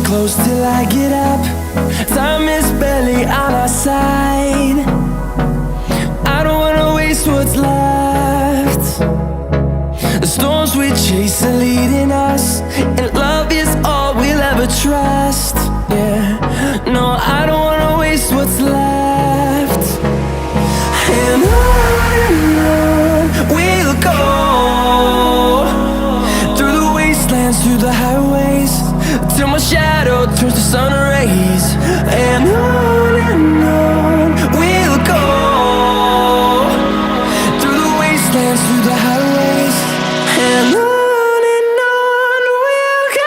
close till I get up. Time is barely on our side. I don't wanna waste what's left. The storms we chase are leading us, and love is all we'll ever trust. Yeah, no, I don't wanna waste what's left. And on we'll go, through the wastelands, through the highways, till my shadow turns to sun rays. And on we'll go, through the wastelands, through the highways, and on we'll go.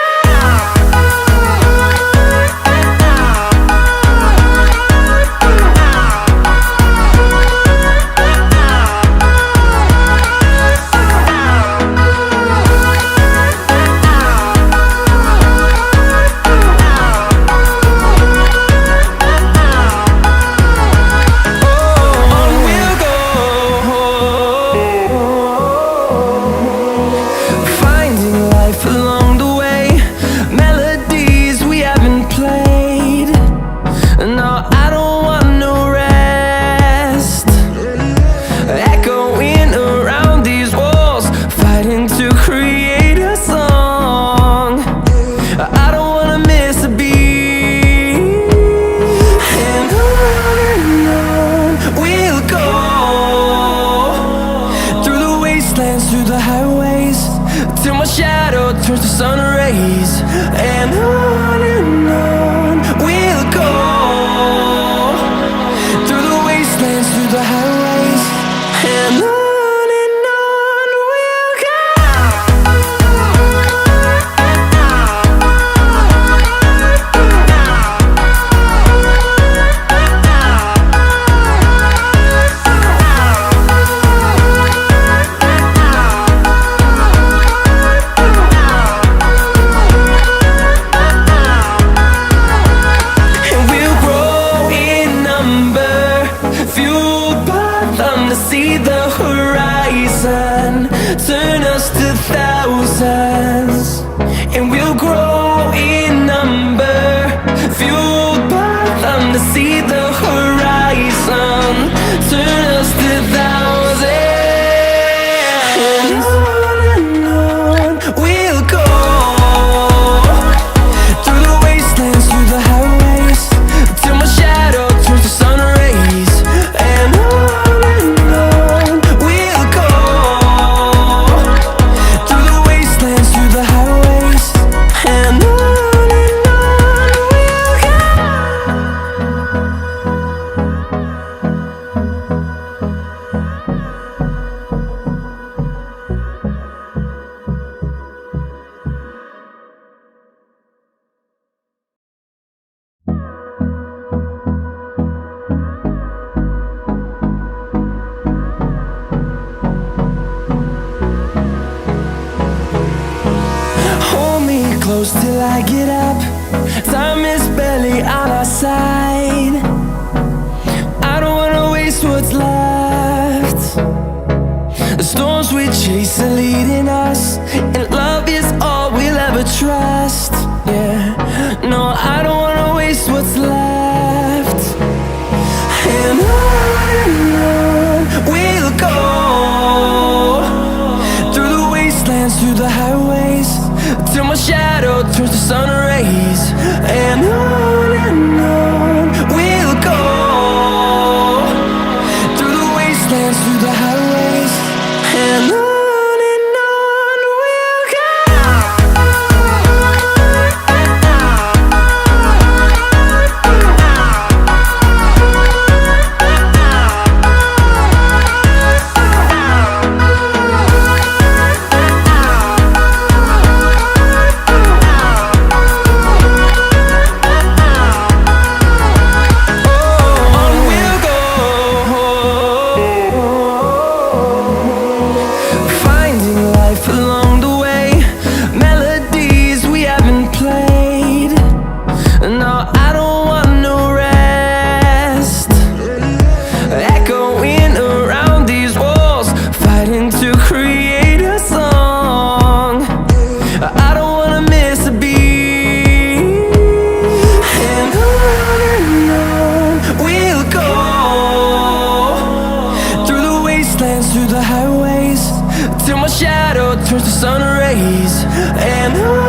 Through the highways, till my shadow turns to sun rays. And on we'll go, through the wastelands, through the highways, and on we'll go. See the horizon, turn us to thousands, and we'll grow in number, fueled by them. To see the horizon, turn us to thousands, and on we'll go, through the wastelands, through the highways, till my shadow turns to sun rays. And close till I get up. Time is barely on our side. I don't wanna waste what's left. The storms we chase are leading us, and love is all we'll ever trust. Yeah, no, I don't wanna waste what's left. And on we'll go, through the wastelands, through the highways, till my shadow turns to sun rays. And on we'll go, through the wastelands, through the highways, and on we'll go. On we'll go, and